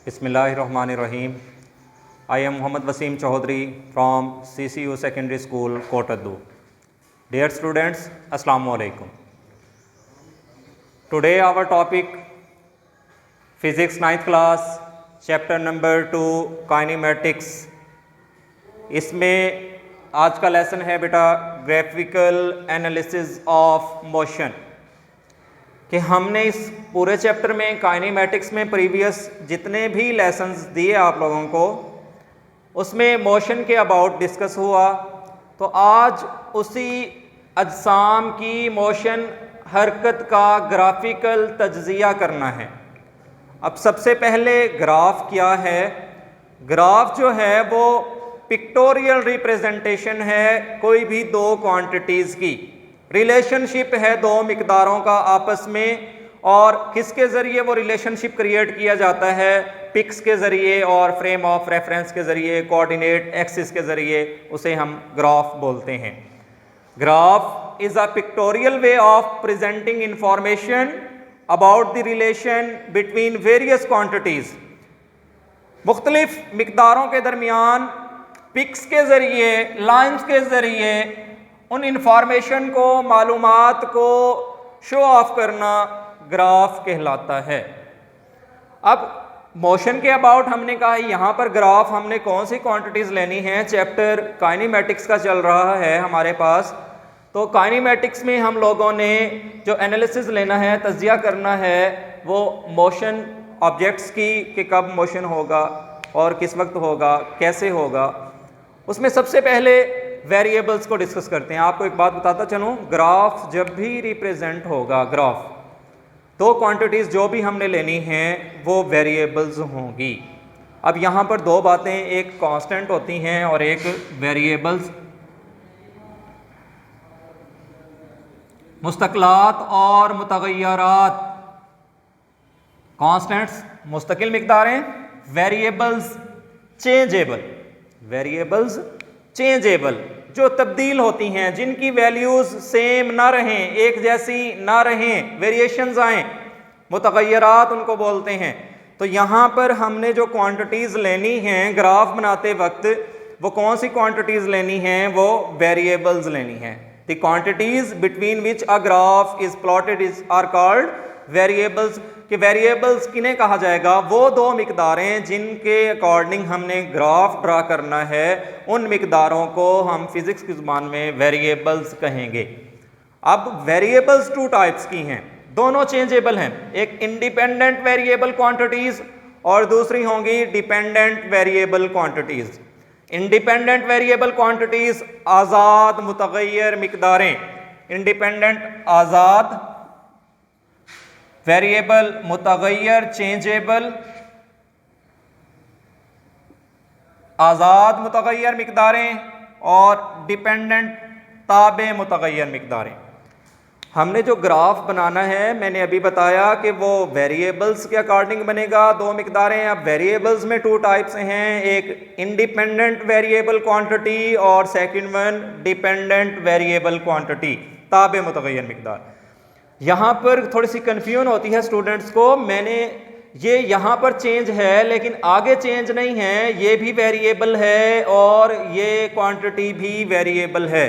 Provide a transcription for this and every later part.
Bismillahirrahmanirrahim. I am Muhammad Wasim Chaudhary from CCU Secondary School, Kotaddu. Dear students, Assalamu alaikum. Today our topic Physics 9th class, chapter number 2, Kinematics. इसमें आज का lesson है बेटा graphical analysis of motion कि हमने इस पूरे chapter में काइनेमैटिक्स में प्रीवियस जितने भी लेसन्स दिए आप लोगों को उसमें मोशन के अबाउट डिस्कस हुआ। तो आज उसी अजसाम की मोशन हरकत का ग्राफिकल तज्जिया करना है। अब सबसे पहले ग्राफ क्या है? ग्राफ जो है वो पिक्टोरियल रिप्रेजेंटेशन है कोई भी दो क्वांटिटीज़ की। रिलेशनशिप है दो मिकदारों का आपस में, और किसके ज़रिए वो रिलेशनशिप क्रिएट किया जाता है? पिक्स के ज़रिए और फ्रेम ऑफ रेफरेंस के ज़रिए, कोऑर्डिनेट एक्सिस के ज़रिए। उसे हम ग्राफ बोलते हैं। Graph is a pictorial way of presenting information about the relation between various quantities. मुख्तलिफ मिकदारों के दरमियान पिक्स के ज़रिए, लाइन्स के ज़रिए उन इंफॉर्मेशन को, मालूमात को शो ऑफ करना ग्राफ कहलाता है। अब मोशन के अबाउट हमने कहा यहाँ पर ग्राफ हमने कौन सी क्वांटिटीज़ लेनी है? चैप्टर काइनेमैटिक्स का चल रहा है हमारे पास। तो काइनेमैटिक्स में हम लोगों ने जो एनालिसिस लेना है, तज्जिया करना है, वो मोशन ऑब्जेक्ट्स की कि कब मोशन होगा और किस वक्त होगा, कैसे होगा। उसमें सबसे पहले वेरिएबल्स को डिस्कस करते हैं। आपको एक बात बताता चलूँ, ग्राफ जब भी रिप्रेजेंट होगा, ग्राफ दो क्वांटिटीज़ जो भी हमने लेनी हैं वो वेरिएबल्स होंगी। अब यहाँ पर दो बातें, एक कांस्टेंट होती हैं और एक वेरिएबल्स। मुस्तक़िलात और मुतग़य्यरात, कांस्टेंट्स मुस्तकिल मिकदारें, वेरिएबल्स चेंजेबल। वेरिएबल्स चेंजेबल जो तब्दील होती हैं, जिनकी वैल्यूज़ सेम ना रहें, एक जैसी ना रहें, वेरिएशंस आएँ, मुतग़य्यरात उनको बोलते हैं। तो यहाँ पर हमने जो क्वांटिटीज़ लेनी हैं ग्राफ बनाते वक्त, वो कौन सी क्वांटिटीज़ लेनी हैं? वो वेरिएबल्स लेनी हैं। The quantities between which a graph is plotted are called variables. कि वेरिएबल्स किन्हें कहा जाएगा? वो दो मिकदारें जिनके अकॉर्डिंग हमने ग्राफ ड्रा करना है, उन मिकदारों को हम फिजिक्स की ज़ुबान में वेरिएबल्स कहेंगे। अब वेरिएबल्स टू टाइप्स की हैं, दोनों चेंजेबल हैं। एक इंडिपेंडेंट वेरिएबल क्वांटिटीज़ और दूसरी होंगी dependent variable quantities. Independent variable quantities आज़ाद मुतग़य्यर मिकदारें, इंडिपेंडेंट आज़ाद, वेरिएबल मुतग़य्यर चेंजेबल। आज़ाद मुतग़य्यर मिकदारें और डिपेंडेंट ताबे मुतग़य्यर मिकदारें। हमने जो ग्राफ बनाना है, मैंने अभी बताया कि वो वेरिएबल्स के अकॉर्डिंग बनेगा, दो मिकदारें। अब वेरिएबल्स में टू टाइप्स हैं, एक इंडिपेंडेंट वेरिएबल क्वांटिटी और second one dependent variable quantity, ताबे मुतग़य्यर मिकदार। यहाँ पर थोड़ी सी कन्फ्यूजन होती है स्टूडेंट्स को। मैंने ये यहाँ पर चेंज है लेकिन आगे चेंज नहीं है, ये भी वेरिएबल है और ये क्वांटिटी भी वेरिएबल है।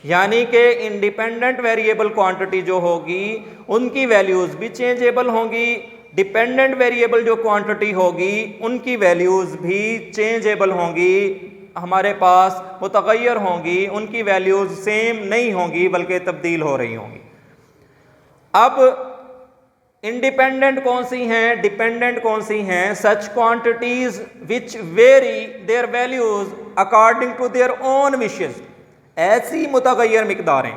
यानी कि इंडिपेंडेंट वेरिएबल क्वांटिटी जो होगी उनकी वैल्यूज़ भी चेंजेबल होंगी, डिपेंडेंट वेरिएबल जो क्वांटिटी होगी उनकी वैल्यूज़ भी चेंजेबल होंगी, हमारे पास मुतग़य्यर होंगी, उनकी वैल्यूज़ सेम नहीं होंगी बल्कि तब्दील हो रही होंगी। अब इंडिपेंडेंट कौन सी हैं, डिपेंडेंट कौन सी हैं? Such quantities which vary their values according to their own wishes. ऐसी मुतग़य्यर मिकदारें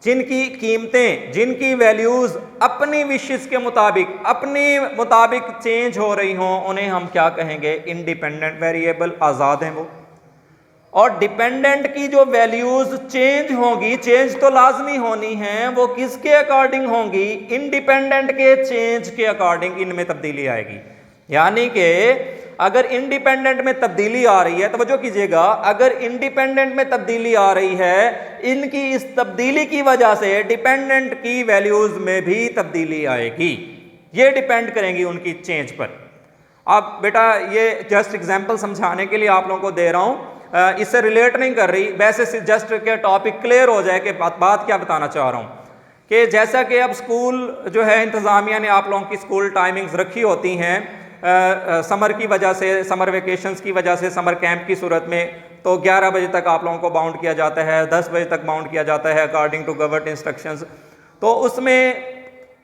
जिनकी कीमतें, जिनकी वैल्यूज अपनी विशेस के मुताबिक, अपने मुताबिक चेंज हो रही हों, उन्हें हम क्या कहेंगे? इंडिपेंडेंट वेरिएबल, आज़ाद हैं वो। और डिपेंडेंट की जो वैल्यूज चेंज होंगी, चेंज तो लाजमी होनी है, वो किसके अकॉर्डिंग होंगी? इंडिपेंडेंट के चेंज के अकॉर्डिंग इनमें तब्दीली आएगी। यानी कि अगर इंडिपेंडेंट में तब्दीली आ रही है, तवज्जो कीजिएगा, अगर इंडिपेंडेंट में तब्दीली आ रही है, इनकी इस तब्दीली की वजह से डिपेंडेंट की वैल्यूज में भी तब्दीली आएगी। ये डिपेंड करेंगी उनकी चेंज पर। अब बेटा ये जस्ट एग्जाम्पल समझाने के लिए आप लोगों को दे रहा हूँ, इससे रिलेट नहीं कर रही, वैसे जस्ट के टॉपिक क्लियर हो जाए कि बात क्या बताना चाह रहा हूँ कि जैसा कि अब स्कूल जो है इंतज़ामिया ने आप लोगों की स्कूल टाइमिंग्स रखी होती हैं समर की वजह से, समर वेकेशंस की वजह से, समर कैंप की सूरत में, तो 11 बजे तक आप लोगों को बाउंड किया जाता है, 10 बजे तक बाउंड किया जाता है अकॉर्डिंग टू गवर्नमेंट इंस्ट्रक्शंस। तो उसमें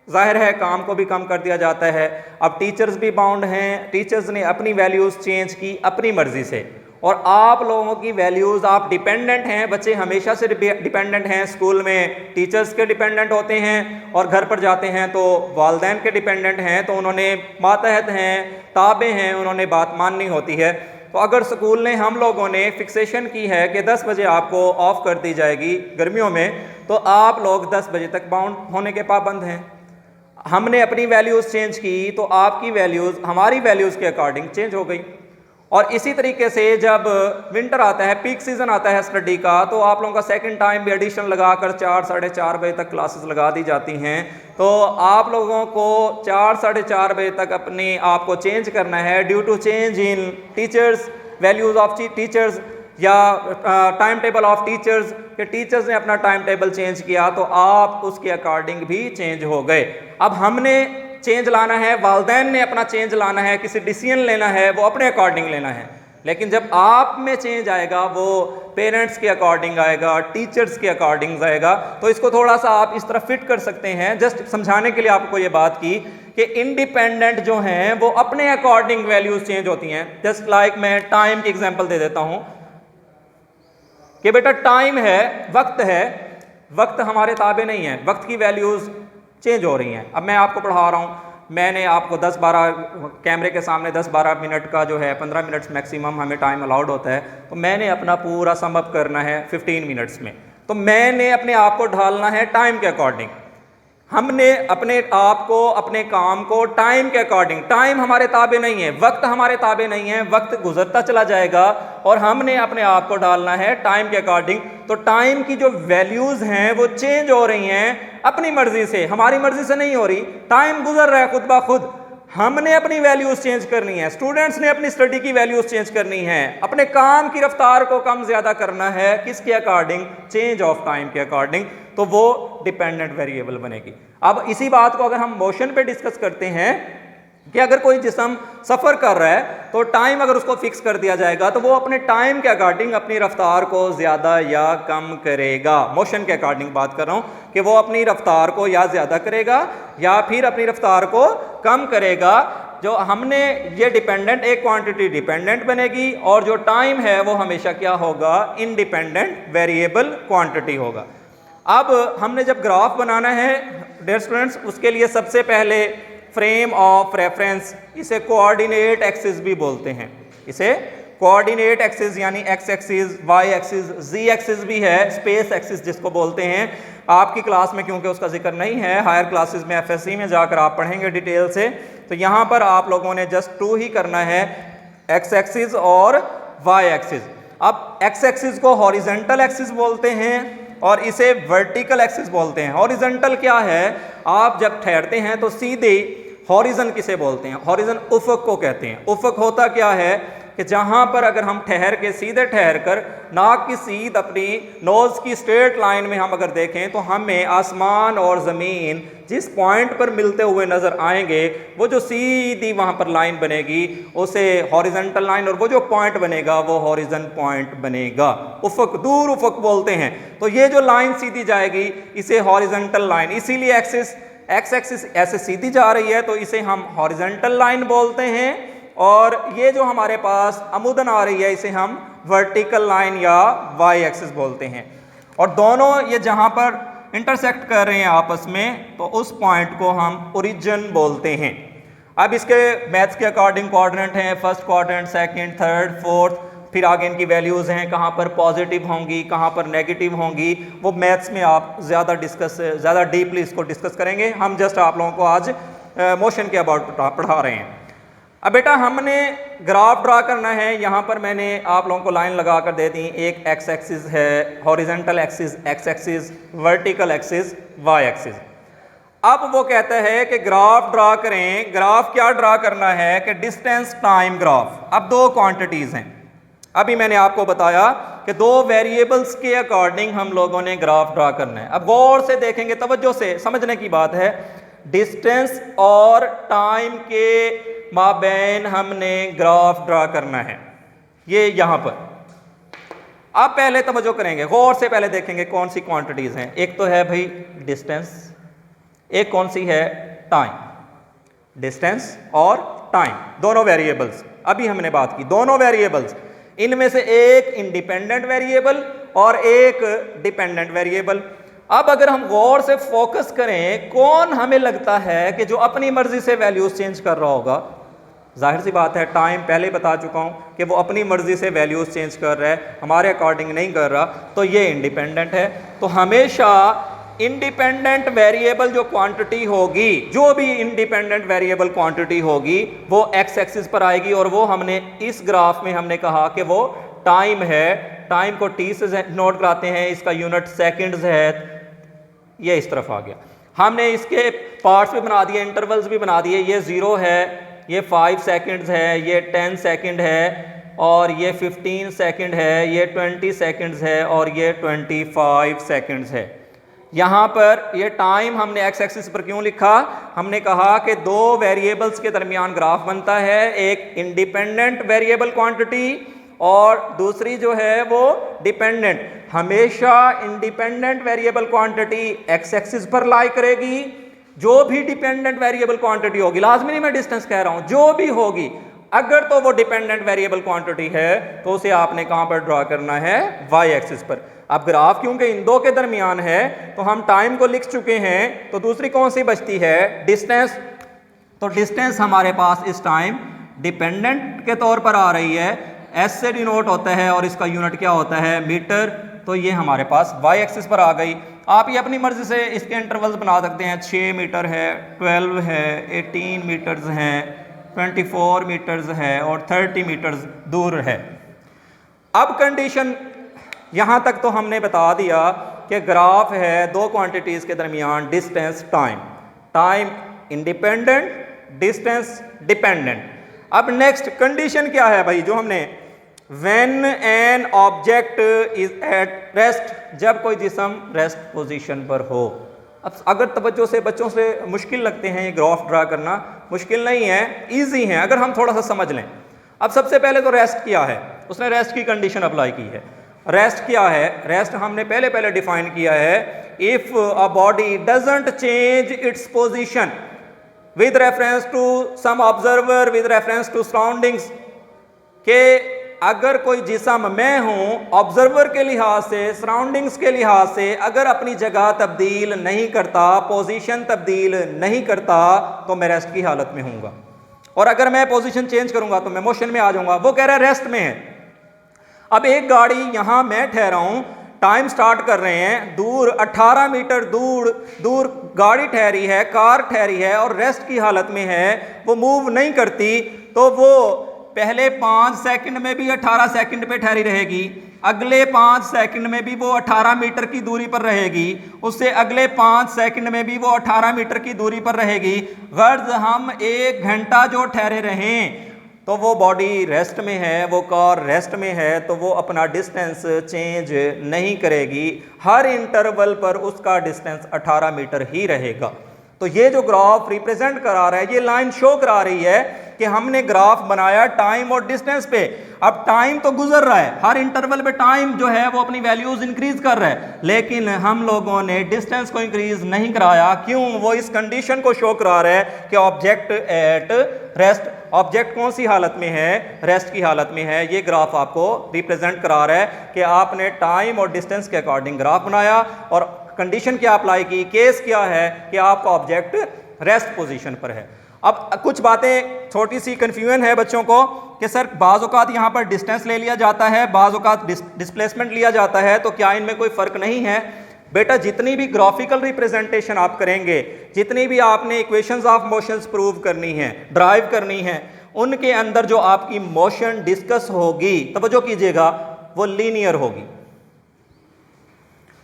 जाहिर है काम को भी कम कर दिया जाता है। अब टीचर्स भी बाउंड हैं, टीचर्स ने अपनी वैल्यूज़ चेंज की अपनी मर्जी से, और आप लोगों की वैल्यूज़, आप डिपेंडेंट हैं, बच्चे हमेशा से डिपेंडेंट हैं, स्कूल में टीचर्स के डिपेंडेंट होते हैं और घर पर जाते हैं तो वालिदैन के डिपेंडेंट हैं, तो उन्होंने मातहत हैं, ताबे हैं, उन्होंने बात माननी होती है। तो अगर स्कूल ने, हम लोगों ने फिक्सेशन की है कि 10 बजे आपको ऑफ कर दी जाएगी गर्मियों में, तो आप लोग 10 बजे तक बाउंड होने के पाबंद हैं। हमने अपनी वैल्यूज़ चेंज की तो आपकी वैल्यूज़ हमारी वैल्यूज़ के अकॉर्डिंग चेंज हो गई। और इसी तरीके से जब विंटर आता है, पीक सीज़न आता है स्टडी का, तो आप लोगों का सेकंड टाइम भी एडिशन लगाकर 4 साढ़े 4 बजे तक क्लासेस लगा दी जाती हैं। तो आप लोगों को 4 साढ़े 4 बजे तक अपने आप को चेंज करना है due to change in teachers, values of teachers या टाइम टेबल ऑफ टीचर्स, कि टीचर्स ने अपना टाइम टेबल चेंज किया तो आप उसके अकॉर्डिंग भी चेंज हो गए। अब हमने चेंज लाना है, वालिदैन ने अपना चेंज लाना है, किसी डिसीजन लेना है वो अपने अकॉर्डिंग लेना है, लेकिन जब आप में चेंज आएगा वो पेरेंट्स के अकॉर्डिंग आएगा, टीचर्स के अकॉर्डिंग आएगा। तो इसको थोड़ा सा आप इस तरह फिट कर सकते हैं, जस्ट समझाने के लिए आपको ये बात की कि इंडिपेंडेंट जो हैं वो अपने अकॉर्डिंग वैल्यूज चेंज होती हैं। जस्ट लाइक मैं टाइम की एग्जांपल दे देता हूं कि बेटा टाइम है, वक्त है, वक्त हमारे ताबे नहीं है, वक्त की वैल्यूज चेंज हो रही हैं। अब मैं आपको पढ़ा रहा हूँ, मैंने आपको 10-12 कैमरे के सामने 10-12 मिनट का जो है 15 मिनट्स मैक्सिमम हमें टाइम अलाउड होता है, तो मैंने अपना पूरा सम अप करना है 15 मिनट्स में, तो मैंने अपने आप को ढालना है टाइम के अकॉर्डिंग। हमने अपने आप को, अपने काम को टाइम के अकॉर्डिंग, टाइम हमारे ताबे नहीं है, वक्त हमारे ताबे नहीं है, वक्त गुजरता चला जाएगा और हमने अपने आप को डालना है टाइम के अकॉर्डिंग। तो टाइम की जो वैल्यूज हैं वो चेंज हो रही हैं अपनी मर्जी से, हमारी मर्जी से नहीं हो रही। टाइम गुजर रहा है खुद ब खुद, हमने अपनी वैल्यूज चेंज करनी है, स्टूडेंट्स ने अपनी स्टडी की वैल्यूज चेंज करनी है, अपने काम की रफ्तार को कम ज्यादा करना है, किसके अकॉर्डिंग? चेंज ऑफ टाइम के अकॉर्डिंग। तो वो डिपेंडेंट वेरिएबल बनेगी। अब इसी बात को अगर हम मोशन पे डिस्कस करते हैं कि अगर कोई जिस्म सफ़र कर रहा है तो टाइम अगर उसको फिक्स कर दिया जाएगा तो वो अपने टाइम के अकॉर्डिंग अपनी रफ्तार को ज़्यादा या कम करेगा। मोशन के अकॉर्डिंग बात कर रहा हूँ कि वो अपनी रफ्तार को या ज़्यादा करेगा या फिर अपनी रफ्तार को कम करेगा। जो हमने ये डिपेंडेंट, एक क्वांटिटी डिपेंडेंट बनेगी और जो टाइम है वो हमेशा क्या होगा? इनडिपेंडेंट वेरिएबल क्वांटिटी होगा। अब हमने जब ग्राफ बनाना है डियर स्टूडेंट्स, उसके लिए सबसे पहले फ्रेम ऑफ रेफरेंस, इसे कोऑर्डिनेट एक्सिस भी बोलते हैं, इसे कोऑर्डिनेट एक्सिस यानी एक्स एक्सिस, वाई एक्सिस, जी एक्सिस भी है, स्पेस एक्सिस जिसको बोलते हैं। आपकी क्लास में क्योंकि उसका जिक्र नहीं है, हायर क्लासेस में एफएससी में जाकर आप पढ़ेंगे डिटेल से, तो यहाँ पर आप लोगों ने जस्ट 2 ही करना है, एक्स एक्सिस और वाई एक्सिस। अब एक्स एक्सिस को हॉरिजेंटल एक्सिस बोलते हैं और इसे वर्टिकल एक्सिस बोलते हैं। हॉरिजेंटल क्या है? आप जब ठहरते हैं तो सीधे, हॉरिजन किसे बोलते हैं? हॉरिजन उफक को कहते हैं। उफक होता क्या है कि जहां पर अगर हम ठहर के सीधे ठहर कर नाक की सीध अपनी नोज की स्ट्रेट लाइन में हम अगर देखें तो हमें आसमान और ज़मीन जिस पॉइंट पर मिलते हुए नज़र आएंगे, वो जो सीधी वहां पर लाइन बनेगी उसे हॉरिजॉन्टल लाइन, और वो जो पॉइंट बनेगा वो हॉरिजन पॉइंट बनेगा। उफक, दूर उफक बोलते हैं। तो ये जो लाइन सीधी जाएगी इसे हॉरिजॉन्टल लाइन, इसीलिए एक्सिस, एक्स एक्सिस ऐसे सीधी जा रही है तो इसे हम हॉरिजॉन्टल लाइन बोलते हैं, और ये जो हमारे पास अमुदन आ रही है इसे हम वर्टिकल लाइन या वाई एक्सिस बोलते हैं। और दोनों ये जहां पर इंटरसेक्ट कर रहे हैं आपस में तो उस पॉइंट को हम ओरिजिन बोलते हैं। अब इसके मैथ्स के अकॉर्डिंग कोऑर्डिनेट हैं, first quadrant, second, third, fourth, फिर आगे इनकी वैल्यूज़ हैं, कहाँ पर पॉजिटिव होंगी, कहाँ पर नेगेटिव होंगी, वो मैथ्स में आप ज़्यादा डीपली इसको डिस्कस करेंगे। हम जस्ट आप लोगों को आज मोशन के अबाउट पढ़ा रहे हैं। अब बेटा हमने ग्राफ ड्रा करना है, यहाँ पर मैंने आप लोगों को लाइन लगा कर दे दी, एक एक्स एक्सिस है, horizontal axis X axis, vertical axis Y axis. अब वो कहता है कि ग्राफ ड्रा करें। ग्राफ क्या ड्रा करना है कि डिस्टेंस टाइम ग्राफ। अब दो क्वांटिटीज हैं, अभी मैंने आपको बताया कि दो वेरिएबल्स के अकॉर्डिंग हम लोगों ने ग्राफ ड्रा करना है। अब गौर से देखेंगे, तवज्जो से समझने की बात है। डिस्टेंस और टाइम के माबैन हमने ग्राफ ड्रा करना है, ये यहां पर। अब पहले तवज्जो करेंगे, गौर से पहले देखेंगे कौन सी क्वांटिटीज हैं। एक तो है भाई डिस्टेंस, एक कौन सी है, टाइम। डिस्टेंस और टाइम दोनों वेरिएबल्स, अभी हमने बात की दोनों वेरिएबल्स, इनमें से एक इंडिपेंडेंट वेरिएबल और एक डिपेंडेंट वेरिएबल। अब अगर हम गौर से फोकस करें, कौन हमें लगता है कि जो अपनी मर्जी से वैल्यूज चेंज कर रहा होगा? जाहिर सी बात है, टाइम पहले बता चुका हूं कि वो अपनी मर्जी से वैल्यूज चेंज कर रहा है, हमारे अकॉर्डिंग नहीं कर रहा, तो ये इंडिपेंडेंट है। तो हमेशा इंडिपेंडेंट वेरिएबल जो क्वांटिटी होगी, जो भी इंडिपेंडेंट वेरिएबल क्वांटिटी होगी, वो एक्स एक्सिस पर आएगी। और वो हमने इस ग्राफ में हमने कहा कि वो टाइम है। टाइम को टी से नोट कराते हैं, इसका यूनिट सेकंड्स है। ये इस तरफ आ गया। हमने इसके पार्ट्स भी बना दिए, इंटरवल्स भी बना दिए। ये 0 है, ये 5 सेकंड्स है, ये 10 सेकंड है, और ये 15 सेकंड है, ये 20 सेकंड्स है, और ये 25 सेकंड्स है। यहाँ पर ये टाइम हमने एक्स एक्सिस पर क्यों लिखा? हमने कहा कि दो वेरिएबल्स के दरमियान ग्राफ बनता है, एक इंडिपेंडेंट वेरिएबल क्वांटिटी और दूसरी जो है वो डिपेंडेंट। हमेशा independent variable quantity x axis पर लाई करेगी। जो भी डिपेंडेंट वेरिएबल क्वांटिटी होगी, लाजमी नहीं मैं डिस्टेंस कह रहा हूं, जो भी होगी, अगर तो वो डिपेंडेंट वेरिएबल क्वांटिटी है तो उसे आपने कहां पर ड्रा करना है? वाई एक्सिस पर। अब ग्राफ क्योंकि इन दो के दरमियान है तो हम टाइम को लिख चुके हैं, तो दूसरी कौन सी बचती है? डिस्टेंस। तो डिस्टेंस हमारे पास इस टाइम डिपेंडेंट के तौर पर आ रही है, एस से डिनोट होता है और इसका यूनिट क्या होता है? मीटर। तो ये हमारे पास वाई एक्सिस पर आ गई। आप ये अपनी मर्जी से इसके इंटरवल्स बना सकते हैं, 6 मीटर है, 12 है, 18 मीटर्स हैं, 24 मीटर्स है और 30 मीटर्स दूर है। अब कंडीशन यहां तक तो हमने बता दिया कि ग्राफ है दो क्वांटिटीज के दरमियान, distance time. Time independent, distance dependent. अब नेक्स्ट कंडीशन क्या है भाई, जो हमने when an object is at rest, जब कोई जिस्म रेस्ट पोजीशन पर हो। अब अगर तवज्जो से बच्चों से मुश्किल लगते हैं ये ग्राफ ड्रा करना, मुश्किल नहीं है, इजी है अगर हम थोड़ा सा समझ लें। अब सबसे पहले तो रेस्ट क्या है, उसने रेस्ट की कंडीशन अप्लाई की है। रेस्ट क्या है? रेस्ट हमने पहले डिफाइन किया है, if a body doesn't change its position with reference to some observer with reference to surroundings, के अगर कोई जिस्म मैं हूं ऑब्जर्वर के लिहाज से, सराउंडिंग्स के लिहाज से अगर अपनी जगह तब्दील नहीं करता, पोजीशन तब्दील नहीं करता, तो मैं रेस्ट की हालत में हूंगा। और अगर मैं पोजीशन चेंज करूंगा तो मैं मोशन में आ जाऊंगा। वो कह रहा है रेस्ट में है। अब एक गाड़ी यहां मैं ठहरा हूं, टाइम स्टार्ट कर रहे हैं, दूर 18 मीटर दूर गाड़ी ठहरी है, कार ठहरी है और रेस्ट की हालत में है, वो मूव नहीं करती, तो वो पहले 5 सेकंड में भी 18 सेकंड पे ठहरी रहेगी, अगले 5 सेकंड में भी वो 18 मीटर की दूरी पर रहेगी, उससे अगले 5 सेकंड में भी वो 18 मीटर की दूरी पर रहेगी। गर्ज हम 1 घंटा जो ठहरे रहें तो वो बॉडी रेस्ट में है, वो कार रेस्ट में है, तो वो अपना डिस्टेंस चेंज नहीं करेगी। हर इंटरवल पर उसका डिस्टेंस 18 मीटर ही रहेगा। तो ये जो ग्राफ रिप्रेजेंट करा रहा है, ये लाइन शो करा रही है कि हमने ग्राफ बनाया टाइम और डिस्टेंस पे। अब टाइम तो गुजर रहा है, हर इंटरवल पे टाइम जो है वो अपनी वैल्यूज इंक्रीज कर रहा है, लेकिन हम लोगों ने डिस्टेंस को इंक्रीज नहीं कराया। क्यों? वो इस कंडीशन को शो करा रहा है कि ऑब्जेक्ट एट रेस्ट। ऑब्जेक्ट कौन सी हालत में है? रेस्ट की हालत में है। ये ग्राफ आपको रिप्रेजेंट करा रहा है कि आपने टाइम और डिस्टेंस के अकॉर्डिंग ग्राफ बनाया और कंडीशन क्या अप्लाई की, केस क्या है कि आपका ऑब्जेक्ट रेस्ट पोजीशन पर है। अब कुछ बातें छोटी सी कंफ्यूजन है बच्चों को कि सर बाज़ औक़ात यहाँ पर डिस्टेंस ले लिया जाता है, बाज़ औक़ात डिस्प्लेसमेंट लिया जाता है, तो क्या इनमें कोई फ़र्क नहीं है? बेटा जितनी भी ग्राफिकल रिप्रेजेंटेशन आप करेंगे, जितनी भी आपने इक्वेशंस ऑफ मोशंस प्रूव करनी है, ड्राइव करनी है, उनके अंदर जो आपकी मोशन डिस्कस होगी, तवज्जो कीजिएगा, वो लीनियर होगी,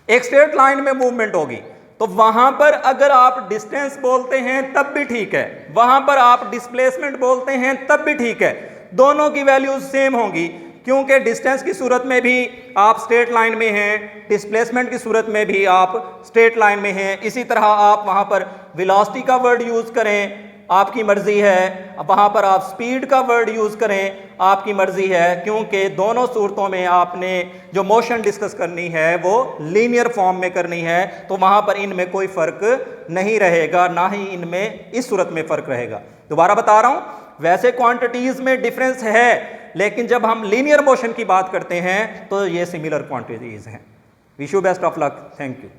एक स्ट्रेट लाइन में मूवमेंट होगी। तो वहां पर अगर आप डिस्टेंस बोलते हैं तब भी ठीक है, वहां पर आप डिस्प्लेसमेंट बोलते हैं तब भी ठीक है, दोनों की वैल्यूज सेम होंगी, क्योंकि डिस्टेंस की सूरत में भी आप स्ट्रेट लाइन में हैं, डिस्प्लेसमेंट की सूरत में भी आप स्ट्रेट लाइन में हैं। इसी तरह आप वहां पर वेलोसिटी का वर्ड यूज करें, आपकी मर्जी है, वहां पर आप स्पीड का वर्ड यूज करें, आपकी मर्जी है, क्योंकि दोनों सूरतों में आपने जो मोशन डिस्कस करनी है वो लीनियर फॉर्म में करनी है, तो वहां पर इनमें कोई फर्क नहीं रहेगा, ना ही इनमें इस सूरत में फर्क रहेगा। दोबारा बता रहा हूं, वैसे क्वांटिटीज में डिफरेंस है, लेकिन जब हम लीनियर मोशन की बात करते हैं तो ये सिमिलर क्वांटिटीज हैं। Wish you best of luck, thank you.